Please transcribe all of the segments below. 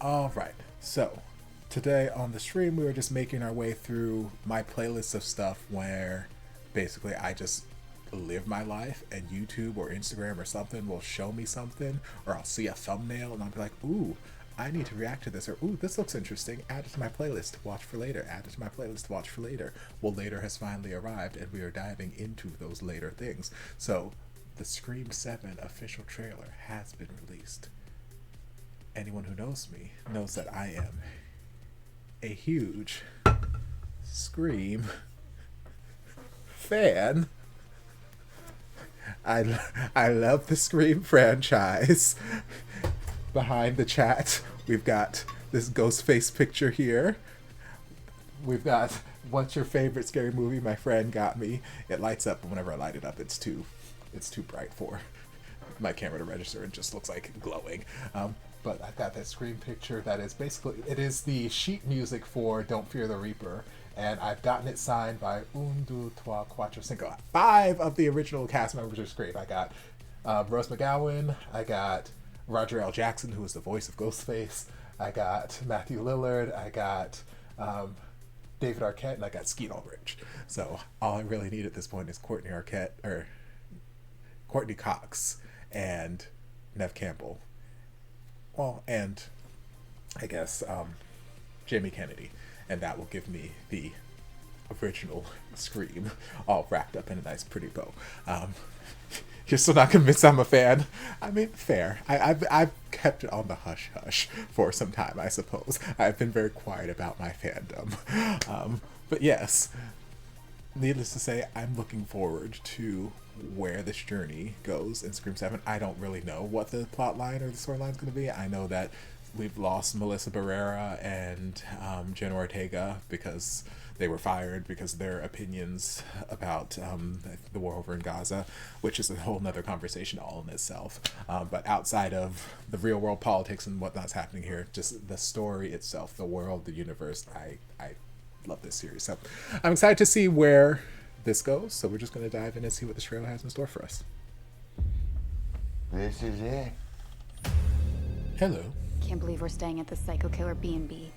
Alright, so today on the stream we were just making our way through my playlist of stuff where basically I just live my life and YouTube or Instagram or something will show me something, or I'll see a thumbnail and I'll be like, ooh, I need to react to this, or ooh, this looks interesting, add it to my playlist to watch for later, add it to my playlist to watch for later. Well, later has finally arrived and we are diving into those later things. So the Scream 7 official trailer has been released. Anyone who knows me knows that I am a huge Scream fan. I love the Scream franchise. Behind the chat, we've got this Ghostface picture here. We've got, what's your favorite scary movie? My friend got me. It lights up, but whenever I light it up, it's too bright for my camera to register. It just looks like glowing. But I've got that Scream picture that is basically, it is the sheet music for Don't Fear the Reaper. And I've gotten it signed by un, deux, trois, quatre, cinco. 5 of the original cast members of Scream. I got Rose McGowan. I got Roger L. Jackson, who is the voice of Ghostface. I got Matthew Lillard. I got David Arquette, and I got Skeet Ulrich. So all I really need at this point is Courtney Cox and Neve Campbell. Well, and I guess Jamie Kennedy, and that will give me the original Scream all wrapped up in a nice pretty bow. You're still not convinced I'm a fan? I mean, fair. I've kept it on the hush-hush for some time, I suppose. I've been very quiet about my fandom. But yes, needless to say, I'm looking forward to where this journey goes in Scream 7. I don't really know what the plot line or the storyline is going to be. I know that we've lost Melissa Barrera and Jenna Ortega because they were fired because of their opinions about the war over in Gaza, which is a whole nother conversation all in itself. But outside of the real world politics and what's happening here, just the story itself, the world, the universe, I love this series. So I'm excited to see where this goes. So we're just going to dive in and see what this trailer has in store for us. This is it. Hello. Can't believe we're staying at the Psycho Killer B&B.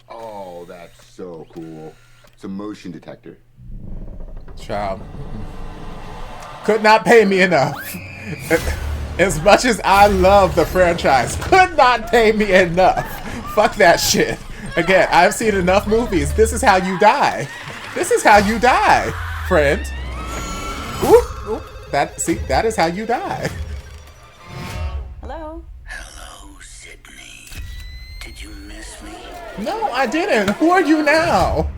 Oh, that's so cool. It's a motion detector. Child. Could not pay me enough. As much as I love the franchise, could not pay me enough. Fuck that shit. Again, I've seen enough movies. This is how you die. This is how you die, friend. Oop, oop. That is how you die. Hello? Hello, Sidney. Did you miss me? No, I didn't. Who are you now?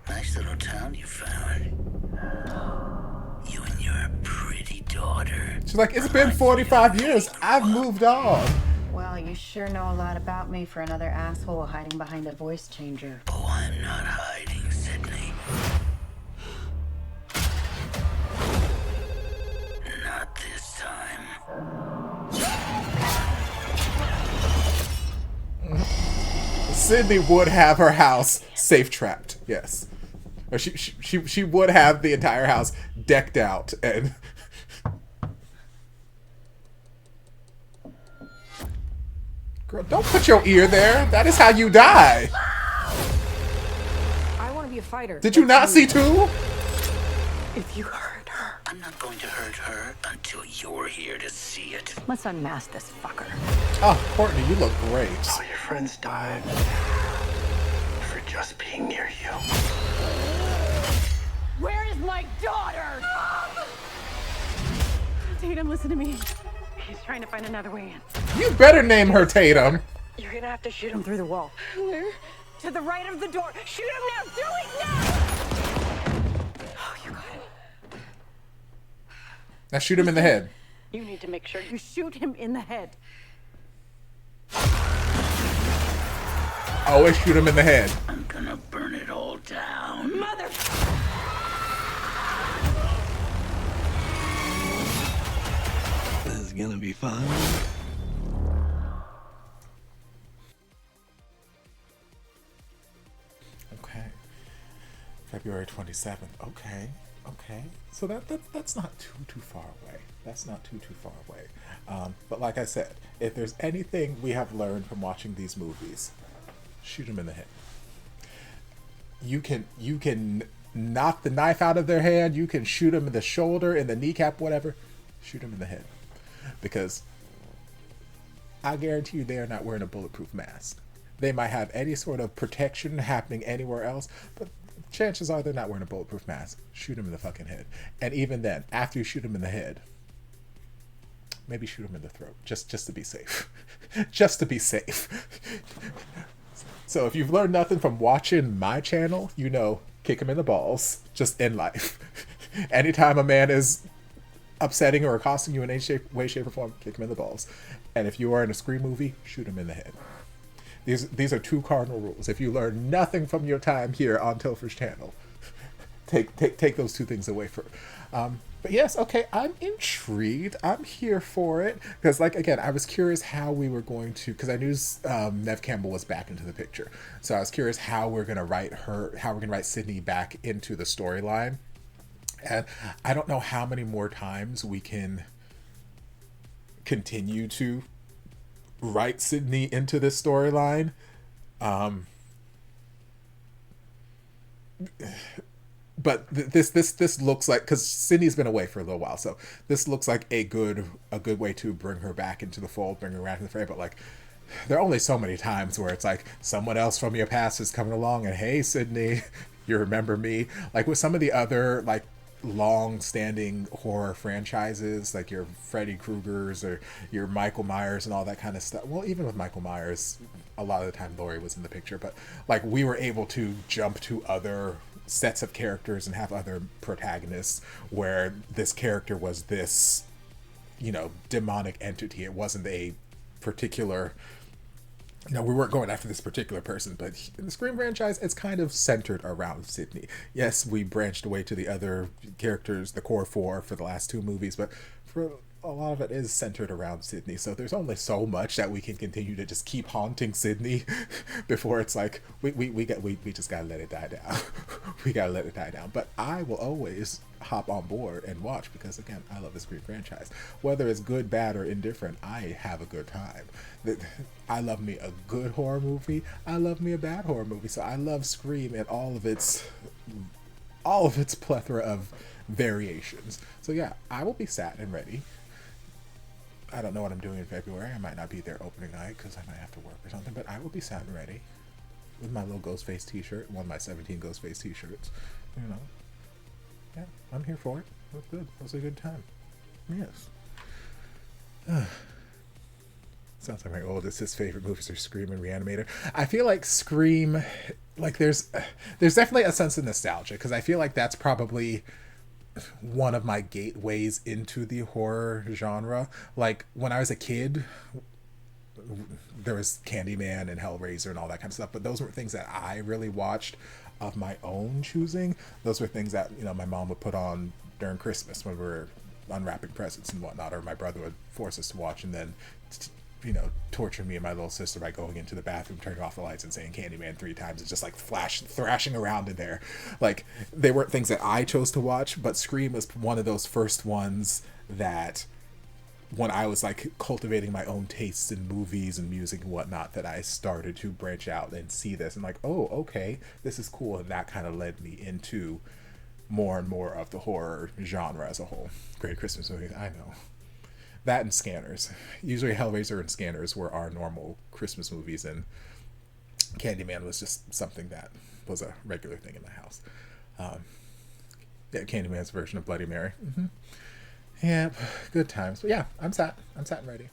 Nice little town you found. You and your pretty daughter. She's like, it's been 45 years. I've moved on. Well, you sure know a lot about me for another asshole hiding behind a voice changer. Oh, I'm not hiding, Sidney. Not this time. Sidney would have her house safe trapped. Yes. Or she would have the entire house decked out and girl, don't put your ear there. That is how you die. I want to be a fighter. Did you not see too? If you hurt her. I'm not going to hurt her until you're here to see it. Let's unmask this fucker. Oh, Courtney, you look great. All your friends died for just being near you. Where is my daughter? Tatum, listen to me. He's trying to find another way in. You better name her Tatum. You're gonna have to shoot him through the wall. Where? To the right of the door. Shoot him now! Do it now! Oh, you got it. Now shoot him in the head. You need to make sure you shoot him in the head. Always shoot him in the head. I'm gonna burn it all down. Mother... This is gonna be fun. Okay. February 27th. Okay. Okay. So that's not too far away. That's not too far away. But like I said, if there's anything we have learned from watching these movies, shoot them in the head. You can knock the knife out of their hand. You can shoot them in the shoulder, in the kneecap, whatever. Shoot them in the head, because I guarantee you they are not wearing a bulletproof mask. They might have any sort of protection happening anywhere else, but chances are they're not wearing a bulletproof mask. Shoot them in the fucking head. And even then, after you shoot them in the head, maybe shoot them in the throat, just to be safe. Just to be safe. So if you've learned nothing from watching my channel, you know, kick him in the balls, just in life. Anytime a man is upsetting or accosting you in any way, shape, or form, kick him in the balls. And if you are in a Scream movie, shoot him in the head. These are 2 cardinal rules. If you learn nothing from your time here on Topher's channel, take those 2 things away from. But yes, okay, I'm intrigued. I'm here for it because, like, again, I was curious how we were going to, because I knew Neve Campbell was back into the picture, so I was curious how we're gonna write Sidney back into the storyline, and I don't know how many more times we can continue to write Sidney into this storyline. But this looks like, because Sidney's been away for a little while, so this looks like a good way to bring her back into the fold, bring her back in the fray. But like, there are only so many times where it's like someone else from your past is coming along and, hey Sidney, you remember me? Like with some of the other like long-standing horror franchises, like your Freddy Kruegers or your Michael Myers and all that kind of stuff. Well, even with Michael Myers, a lot of the time Laurie was in the picture, but like we were able to jump to other sets of characters and have other protagonists where this character was this, you know, demonic entity. It wasn't a particular, you know, we weren't going after this particular person, but in the Scream franchise, it's kind of centered around Sidney. Yes, we branched away to the other characters, the core 4 for the last 2 movies, but for a lot of it is centered around Sidney. So there's only so much that we can continue to just keep haunting Sidney before it's like we just gotta let it die down. We gotta let it die down. But I will always hop on board and watch because, again, I love the Scream franchise. Whether it's good, bad, or indifferent, I have a good time. I love me a good horror movie. I love me a bad horror movie. So I love Scream and all of its plethora of variations. So yeah, I will be sat and ready. I don't know what I'm doing in February. I might not be there opening night because I might have to work or something, but I will be sat and ready with my little Ghostface t-shirt, one of my 17 Ghostface t-shirts. You know, yeah, I'm here for it. It was good. It was a good time. Yes. Sounds like my oldest, his favorite movies are Scream and Reanimator. I feel like Scream, like there's definitely a sense of nostalgia because I feel like that's probably one of my gateways into the horror genre. Like when I was a kid, there was Candyman and Hellraiser and all that kind of stuff, but those weren't things that I really watched of my own choosing. Those were things that, you know, my mom would put on during Christmas when we were unwrapping presents and whatnot, or my brother would force us to watch and then, you know, torture me and my little sister by going into the bathroom, turning off the lights and saying Candyman 3 times and just like thrashing around in there. Like, they weren't things that I chose to watch, but Scream was one of those first ones that when I was like cultivating my own tastes in movies and music and whatnot, that I started to branch out and see this and like, oh, okay, this is cool. And that kind of led me into more and more of the horror genre as a whole. Great Christmas movies, I know. That and Scanners. Usually Hellraiser and Scanners were our normal Christmas movies, and Candyman was just something that was a regular thing in my house. Yeah, Candyman's version of Bloody Mary. Yeah, good times. But yeah, I'm sat and ready.